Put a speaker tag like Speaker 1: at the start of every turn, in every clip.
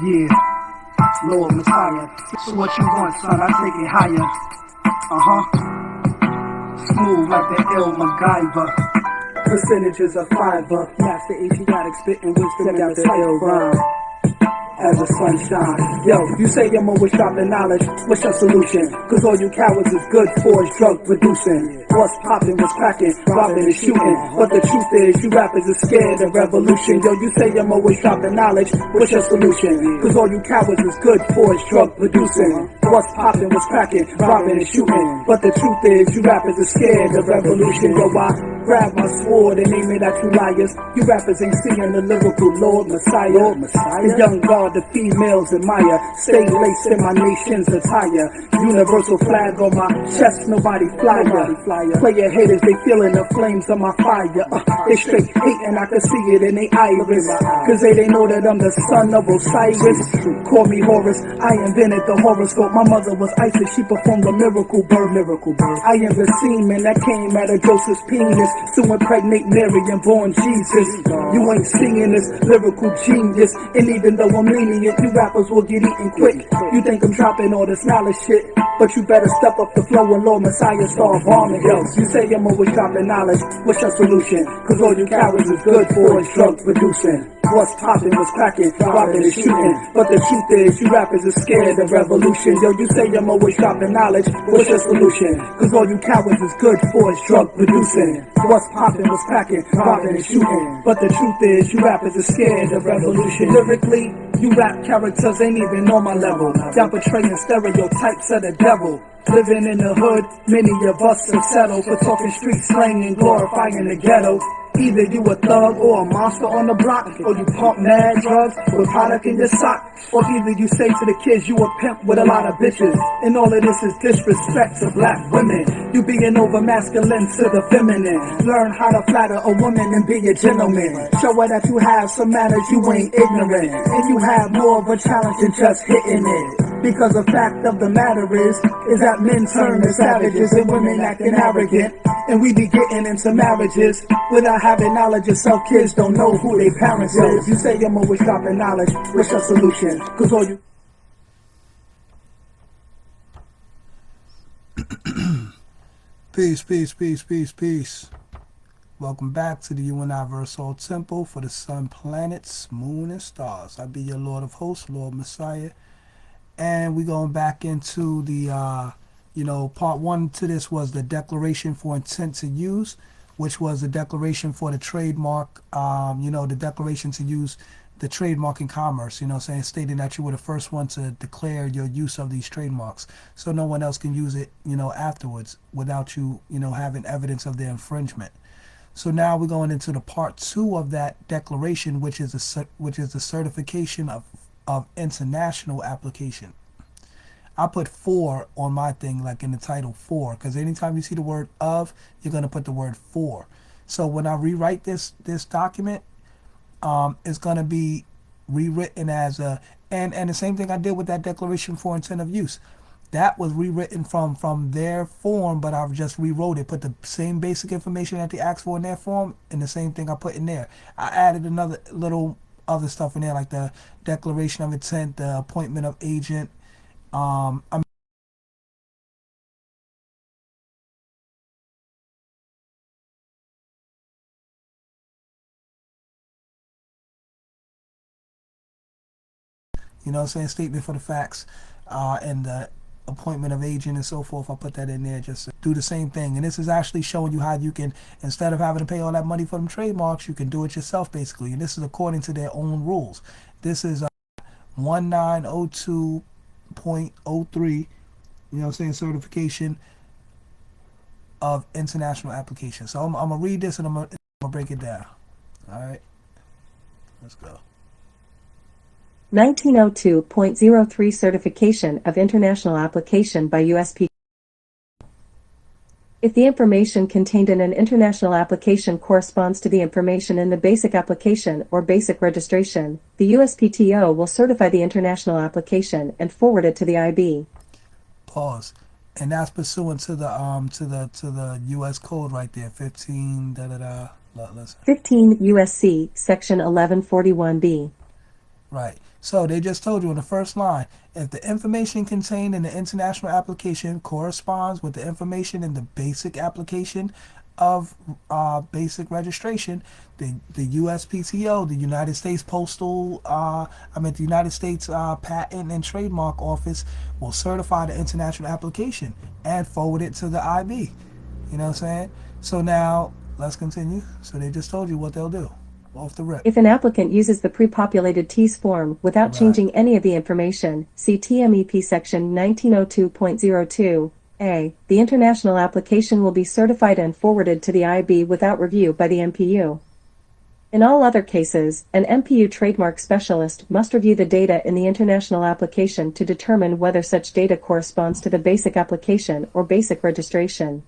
Speaker 1: Yeah, Lord Messiah. So what you want, son? I take it higher. Smooth like the ill MacGyver. Percentages of fiber. Master Asiatic spitting wisdom out the ill rhyme. As the sunshine. Yo, you say I'm always dropping knowledge. What's your solution? Cause all you cowards is good for is drug producing. What's popping, what's cracking, robbing and shooting. But the truth is, you rappers are scared of revolution. Yo, you say I'm always dropping knowledge. What's your solution? Cause all you cowards is good for is drug producing. What's popping, what's cracking, robbing and shooting. But the truth is, you rappers are scared of revolution. Yo, I grab my sword and aim it at you liars. You rappers ain't seeing the lyrical Lord Messiah. The young God, the females admire. Stay laced in my nation's attire. Universal flag on my chest, nobody flyer. Player haters, they feeling the flames of my fire. They straight hating, I can see it in they iris. Cause they know that I'm the son of Osiris. Call me Horus, I invented the horoscope. My mother was Isis, she performed a miracle birth. I am the semen that came out of Joseph's penis to impregnate Mary and born Jesus. You ain't seeing this lyrical genius. And even though I'm lenient, you rappers will get eaten quick. You think I'm dropping all this knowledge shit, but you better step up the flow when Lord Messiah start bombing. Yo, you say I'm always dropping knowledge. What's your solution? Cause all you cowards is good for is drug producing. What's popping, what's cracking, robbing and shooting. But the truth is, you rappers are scared of revolution. Yo, you say I'm always dropping knowledge. What's your solution? Cause all you cowards is good for is drug producing. What's popping, what's cracking, robbing and shooting. But the truth is, you rappers are scared of revolution. Lyrically, you rap characters ain't even on my level. Y'all portraying stereotypes of the devil. Living in the hood, many of us have settled for talking street slang and glorifying the ghetto. Either you a thug or a monster on the block, or you pump mad drugs with product in your sock, or either you say to the kids you a pimp with a lot of bitches. And all of this is disrespect to black women. You being over masculine to the feminine. Learn how to flatter a woman and be a gentleman. Show her that you have some manners, you ain't ignorant, and you have more of a challenge than just hitting it. Because the fact of the matter is that men turn to savages and women acting arrogant. And we be getting into marriages without having knowledge yourself. Kids don't know who their parents is. You say I'm always dropping knowledge. What's your solution? Cause all you...
Speaker 2: Peace. Welcome back to the Universal Temple for the sun, planets, moon, and stars. I be your Lord of Hosts, Lord Messiah. And we're going back into the, part one to this was the Declaration for Intent to Use, which was the declaration for the trademark, the declaration to use the trademark in commerce, stating that you were the first one to declare your use of these trademarks. So no one else can use it, afterwards without you, having evidence of their infringement. So now we're going into the part two of that declaration, which is the certification of international application. I put for on my thing, like in the title for, because anytime you see the word of, you're going to put the word for. So when I rewrite this document, it's going to be rewritten as and the same thing I did with that declaration for intent of use. That was rewritten from their form, but I've just rewrote it, put the same basic information that they asked for in their form, and the same thing I put in there. I added another little other stuff in there, like the declaration of intent, the appointment of agent. Statement for the facts, and the appointment of agent and so forth. I'll put that in there, just do the same thing. And this is actually showing you how you can, instead of having to pay all that money for them trademarks, you can do it yourself, basically. And this is according to their own rules. This is 1902.03, certification of international application. So I'm gonna read this and I'm gonna break it down. All right, let's go.
Speaker 3: 1902.03 Certification of International Application by USP. If the information contained in an international application corresponds to the information in the basic application or basic registration, the USPTO will certify the international application and forward it to the IB.
Speaker 2: Pause. And that's pursuant to the U.S. code right there, 15
Speaker 3: 15 USC section 1141B.
Speaker 2: Right. So they just told you in the first line, if the information contained in the international application corresponds with the information in the basic application of basic registration, the USPTO, the United States the United States Patent and Trademark Office will certify the international application and forward it to the IB. You know what I'm saying? So now let's continue. So they just told you what they'll do off the rip.
Speaker 3: If an applicant uses the pre-populated TEAS form without
Speaker 2: Right.
Speaker 3: changing any of the information, see TMEP section 1902.02a, the international application will be certified and forwarded to the IB without review by the MPU. In all other cases, an MPU trademark specialist must review the data in the international application to determine whether such data corresponds to the basic application or basic registration.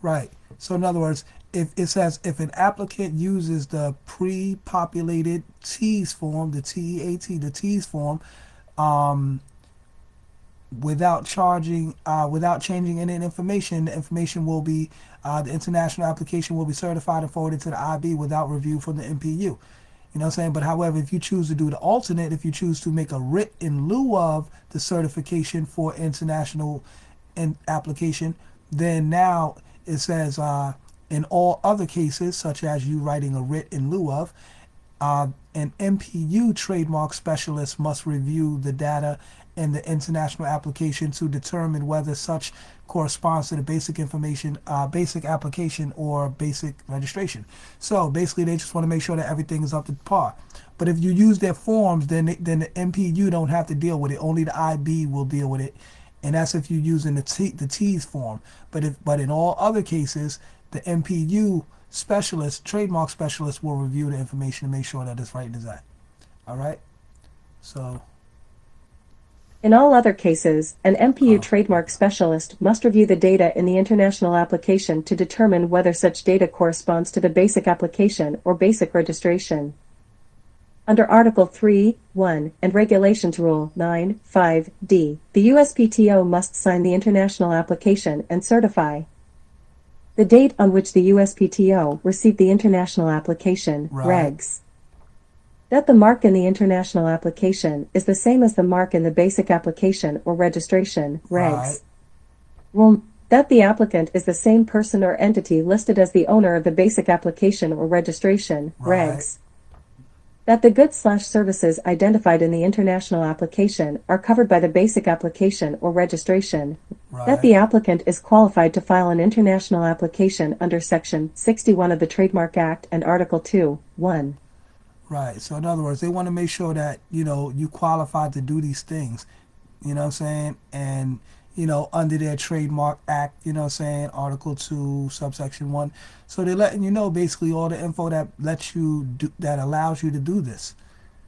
Speaker 2: Right. So in other words, if it says if an applicant uses the pre-populated TEAS form, the TEAT, the TEAS form, without changing any information, the information will be the international application will be certified and forwarded to the IB without review from the MPU. You know what I'm saying? But however, if you choose to do the alternate, if you choose to make a writ in lieu of the certification for international application, then now it says in all other cases, such as you writing a writ in lieu of, an MPU trademark specialist must review the data in the international application to determine whether such corresponds to the basic information, basic application or basic registration. So basically, they just want to make sure that everything is up to par. But if you use their forms, then the MPU don't have to deal with it. Only the IB will deal with it, and that's if you're using the TEAS form. But in all other cases, the MPU specialist, trademark specialist, will review the information and make sure that it's right and exact. All right. So.
Speaker 3: In all other cases, an MPU trademark specialist must review the data in the international application to determine whether such data corresponds to the basic application or basic registration. Under Article 3(1) and Regulations Rule 9(5)(d), the USPTO must sign the international application and certify the date on which the USPTO received the international application,
Speaker 2: Right.
Speaker 3: regs. That the mark in the international application is the same as the mark in the basic application or registration, regs.
Speaker 2: Right.
Speaker 3: Well, that the applicant is the same person or entity listed as the owner of the basic application or registration,
Speaker 2: Right.
Speaker 3: regs. That the goods/services identified in the international application are covered by the basic application or registration.
Speaker 2: Right.
Speaker 3: That the applicant is qualified to file an international application under Section 61 of the Trademark Act and Article 2(1).
Speaker 2: Right. So in other words, they want to make sure that, you qualify to do these things. You know what I'm saying? And, under their Trademark Act, Article 2, subsection 1. So they're letting you know basically all the info that that allows you to do this.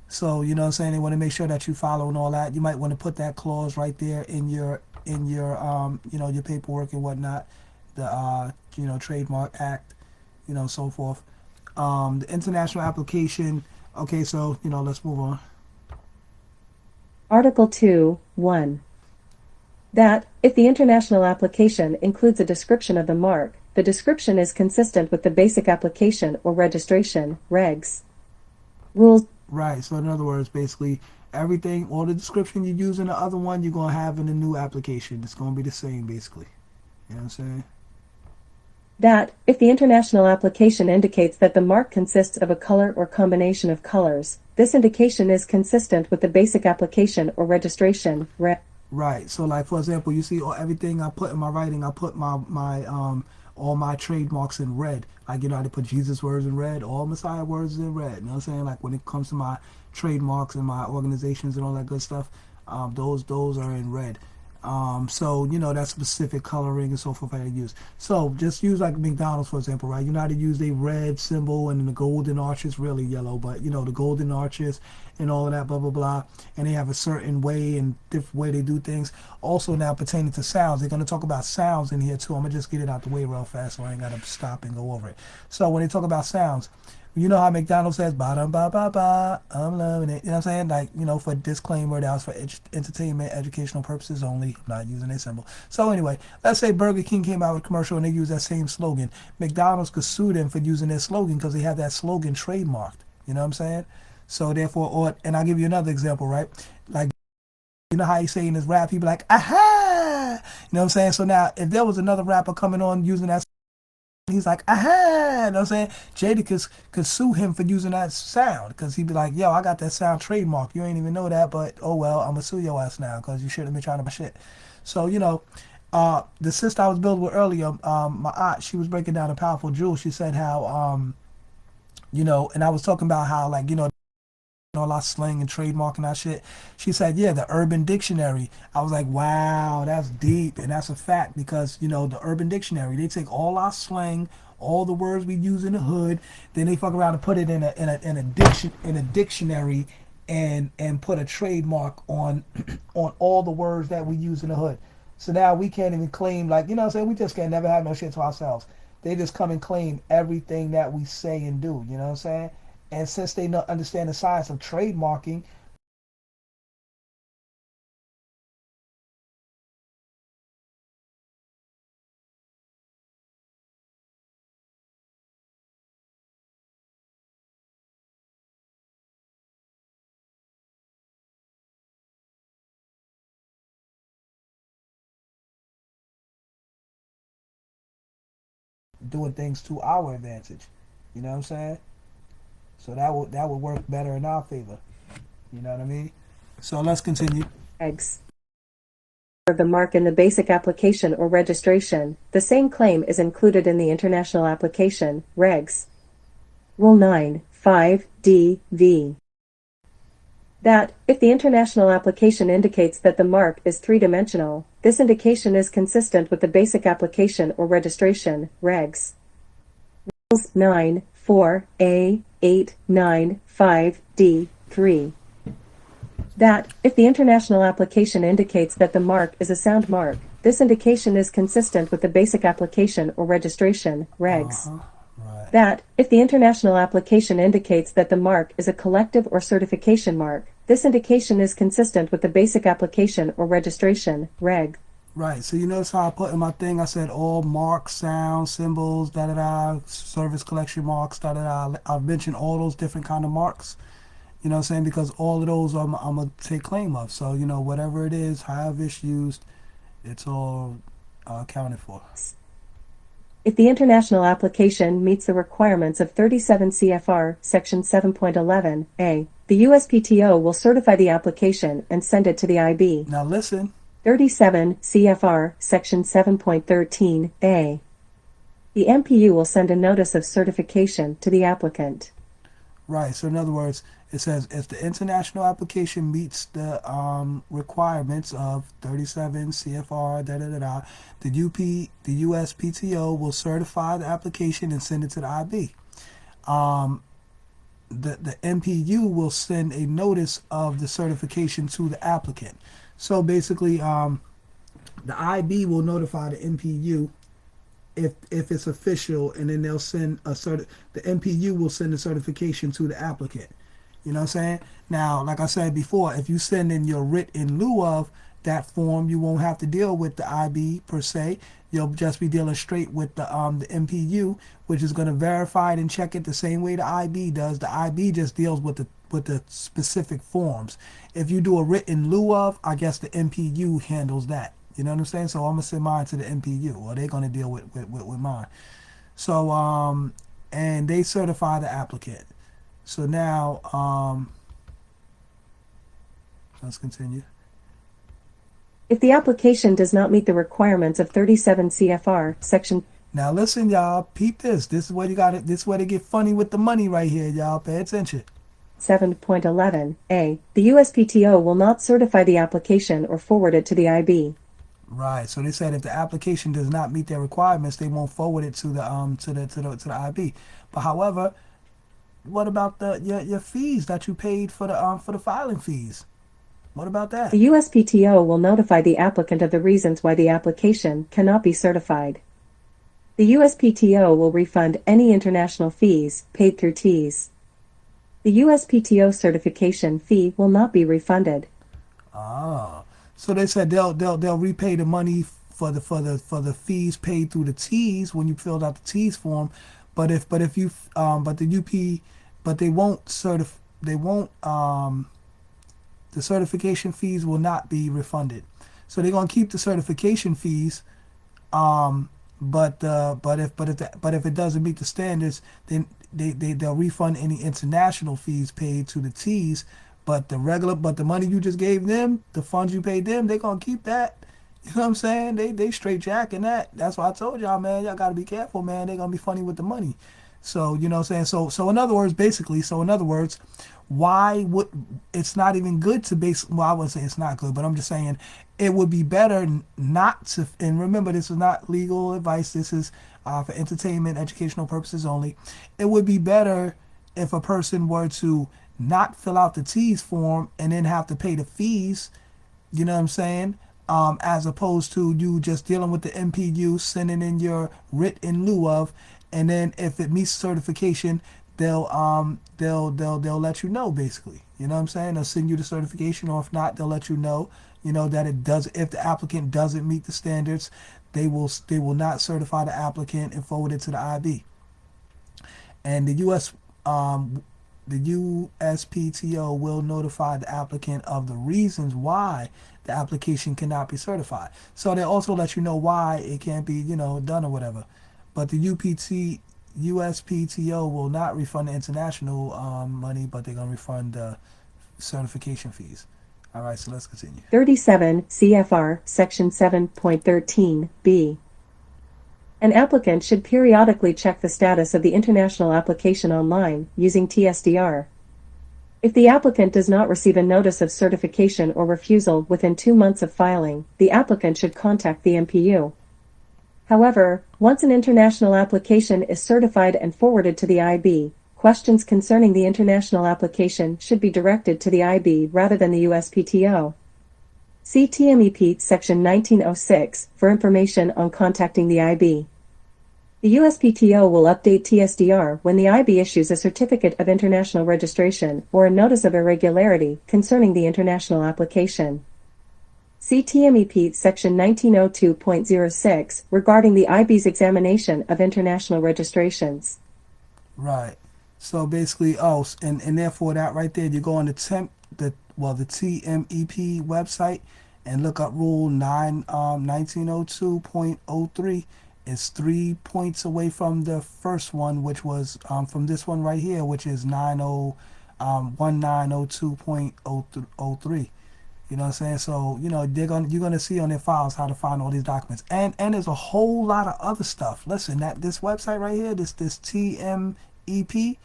Speaker 2: So, you know what I'm saying? They want to make sure that you following all that. You might want to put that clause right there in your your paperwork and whatnot. The Trademark Act, so forth. The international application. Okay, so let's move on.
Speaker 3: Article 2(1). That, if the international application includes a description of the mark, the description is consistent with the basic application or registration, regs. Rules.
Speaker 2: Right. So in other words, basically everything, all the description you use in the other one, you're gonna have in the new application. It's gonna be the same, basically. You know what I'm saying?
Speaker 3: That, if the international application indicates that the mark consists of a color or combination of colors, this indication is consistent with the basic application or registration,
Speaker 2: Right. So like for example, you see everything I put in my writing, I put my all my trademarks in red. Like I put Jesus words in red, all Messiah words in red. You know what I'm saying? Like when it comes to my trademarks and my organizations and all that good stuff, those are in red. So that specific coloring and so forth I use. So just use like McDonald's for example, right? You know how to use a red symbol and then the golden arches, really yellow, but the golden arches and all of that, blah blah blah. And they have a certain way and different way they do things. Also now pertaining to sounds, they're gonna talk about sounds in here too. I'm gonna just get it out the way real fast so I ain't gotta stop and go over it. So when they talk about sounds, you know how McDonald's says ba dum ba ba ba, I'm loving it. You know what I'm saying? Like, for disclaimer, that was for entertainment, educational purposes only. I'm not using a symbol. So anyway, let's say Burger King came out with a commercial and they use that same slogan. McDonald's could sue them for using their slogan because they have that slogan trademarked. You know what I'm saying? So therefore, and I'll give you another example, right? Like, you know how he say in his rap, he be like, aha! You know what I'm saying? So now, if there was another rapper coming on using that, he's like, aha! You know what I'm saying? Jada could sue him for using that sound, because he'd be like, yo, I got that sound trademark. You ain't even know that, but oh well, I'm gonna sue your ass now, because you shouldn't have been trying to buy shit. So, the sister I was building with earlier, my aunt, she was breaking down a powerful jewel. She said how, and I was talking about how, like, all our slang and trademark and that shit. She said, yeah, the Urban Dictionary. I was like, wow, that's deep. And that's a fact because, the Urban Dictionary, they take all our slang, all the words we use in the hood, then they fuck around and put it in a dictionary and put a trademark on on all the words that we use in the hood. So now we can't even claim, like, what I'm saying? We just can't never have no shit to ourselves. They just come and claim everything that we say and do, you know what I'm saying? And since they don't understand the science of trademarking, doing things to our advantage. You know what I'm saying? So that would work better in our favor. You know what I mean? So let's continue.
Speaker 3: Regs. Of the mark in the basic application or registration, the same claim is included in the international application, regs. Rule 9, 5, that, if the international application indicates that the mark is three-dimensional, this indication is consistent with the basic application or registration, regs. Rules 9, 4a, 8, 9, 5d, 3. That, if the international application indicates that the mark is a sound mark, this indication is consistent with the basic application or registration, regs.
Speaker 2: Right.
Speaker 3: That, if the international application indicates that the mark is a collective or certification mark, this indication is consistent with the basic application or registration, reg.
Speaker 2: Right. So you notice how I put in my thing, I said all marks, sounds, symbols, da-da-da, service collection marks, da-da-da. I've mentioned all those different kind of marks. You know what I'm saying? Because all of those I'm going to take claim of. So, whatever it is, however it's used, it's all accounted for.
Speaker 3: If the international application meets the requirements of 37 CFR Section 7.11a, the USPTO will certify the application and send it to the IB.
Speaker 2: Now listen.
Speaker 3: 37 CFR Section 7.13a. The MPU will send a notice of certification to the applicant.
Speaker 2: Right. So in other words, it says if the international application meets the requirements of 37 CFR, the USPTO will certify the application and send it to the IB. The MPU will send a notice of the certification to the applicant. So basically, the IB will notify the MPU if it's official, and then they'll send the MPU will send a certification to the applicant. You know what I'm saying? Now, like I said before, if you send in your writ in lieu of that form, you won't have to deal with the IB per se. You'll just be dealing straight with the MPU, which is going to verify it and check it the same way the IB does. The IB just deals with the specific forms. If you do a writ in lieu of, I guess the MPU handles that. You know what I'm saying? So I'm gonna send mine to the MPU, or they're gonna deal with mine. So and they certify the applicant. So now let's continue.
Speaker 3: If the application does not meet the requirements of 37 CFR Section.
Speaker 2: Now listen, y'all, peep this. This is where you got it. This is where they get funny with the money right here, y'all. Pay attention.
Speaker 3: 7.11a. The USPTO will not certify the application or forward it to the IB.
Speaker 2: Right. So they said if the application does not meet their requirements, they won't forward it to the IB. But however, what about your fees that you paid for the filing fees? What about that?
Speaker 3: The USPTO will notify the applicant of the reasons why the application cannot be certified. The USPTO will refund any international fees paid through TEAS. The USPTO certification fee will not be refunded.
Speaker 2: Ah. So they said they'll repay the money for the fees paid through the TEAS when you filled out the TEAS form, but they won't the certification fees will not be refunded. So they're gonna keep the certification fees, but if it doesn't meet the standards, then they'll refund any international fees paid to the T's. But the money you just gave them, the funds you paid them, they're gonna keep that. You know what I'm saying? They straight jacking that. That's why I told y'all, man, y'all gotta be careful, man. They're gonna be funny with the money. So, you know what I'm saying? So in other words, why would it's not even good to well, I wouldn't say it's not good, but I'm just saying it would be better not to, and remember, this is not legal advice. This is for entertainment, educational purposes only. It would be better if a person were to not fill out the T's form and then have to pay the fees, you know what I'm saying? As opposed to you just dealing with the MPU, sending in your writ in lieu of, and then if it meets certification, they'll let you know, basically. You know what I'm saying? They'll send you the certification, or if not, they'll let you know, that it does. If the applicant doesn't meet the standards, they will not certify the applicant and forward it to the IB. And the USPTO will notify the applicant of the reasons why the application cannot be certified. So they also let you know why it can't be, done or whatever. But the USPTO will not refund the international money, but they're going to refund the certification fees. All right, so let's continue.
Speaker 3: 37 CFR Section 7.13b. An applicant should periodically check the status of the international application online using TSDR. If the applicant does not receive a notice of certification or refusal within 2 months of filing, the applicant should contact the MPU. However, once an international application is certified and forwarded to the IB, questions concerning the international application should be directed to the IB rather than the USPTO. See TMEP Section 1906 for information on contacting the IB. The USPTO will update TSDR when the IB issues a certificate of international registration or a notice of irregularity concerning the international application. See TMEP Section 1902.06 regarding the IB's examination of international registrations.
Speaker 2: Right. So basically, and therefore that right there, you go on the TMEP website and look up Rule 1902.03. It's 3 points away from the first one, which was from this one right here, which is 1902.03. You know what I'm saying? So, you're gonna see on their files how to find all these documents. And there's a whole lot of other stuff. Listen, this website right here, this TMEP,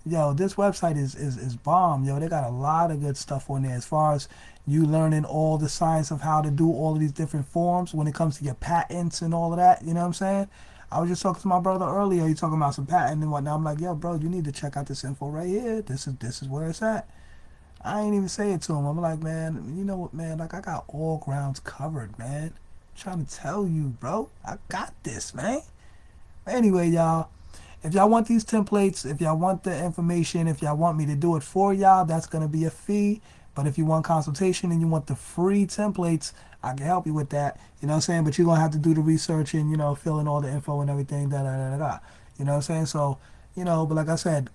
Speaker 2: this website is bomb. They got a lot of good stuff on there as far as you learning all the science of how to do all of these different forms when it comes to your patents and all of that. You know what I'm saying? I was just talking to my brother earlier. He talking about some patent and whatnot. I'm like, yo, bro, you need to check out this info right here. This is where it's at. I ain't even say it to him. I'm like, man, you know what, man? Like, I got all grounds covered, man. I'm trying to tell you, bro. I got this, man. Anyway, y'all, if y'all want these templates, if y'all want the information, if y'all want me to do it for y'all, that's going to be a fee. But if you want consultation and you want the free templates, I can help you with that. You know what I'm saying? But you're going to have to do the research and, fill in all the info and everything, You know what I'm saying? So, but like I said,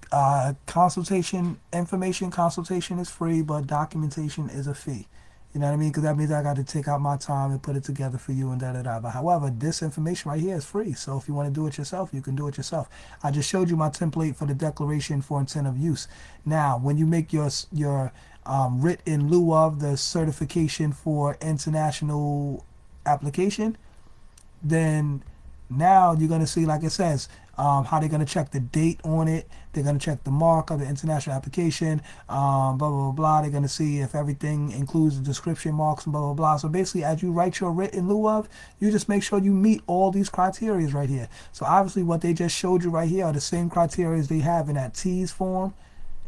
Speaker 2: consultation is free, but documentation is a fee. You know what I mean? Because that means I got to take out my time and put it together for you and But however, this information right here is free. So if you want to do it yourself, you can do it yourself. I just showed you my template for the declaration for intent of use. Now, when you make your writ in lieu of the certification for international application, then now you're going to see, like it says, how they're going to check the date on it. They're going to check the mark of the international application, blah, blah, blah, blah. They're going to see if everything includes the description marks and blah, blah, blah. So basically, as you write your writ in lieu of, you just make sure you meet all these criteria right here. So obviously, what they just showed you right here are the same criteria they have in that T's form,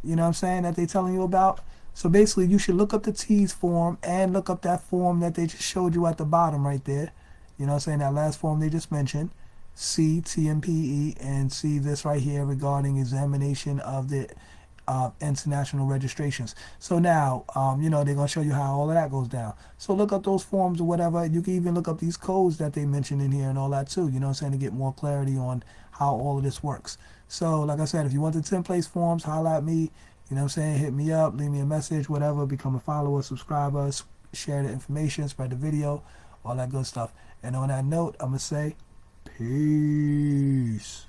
Speaker 2: you know what I'm saying, that they're telling you about. So basically, you should look up the T's form and look up that form that they just showed you at the bottom right there. You know what I'm saying, that last form they just mentioned. See TMPE and see this right here regarding examination of the international registrations. So now, they're going to show you how all of that goes down. So look up those forms or whatever. You can even look up these codes that they mentioned in here and all that too, you know what I'm saying, to get more clarity on how all of this works. So like I said, if you want the templates forms, holla at me You know what I'm saying? Hit me up, leave me a message, whatever. Become a follower, subscriber, share the information, spread the video, all that good stuff. And on that note, I'm going to say peace.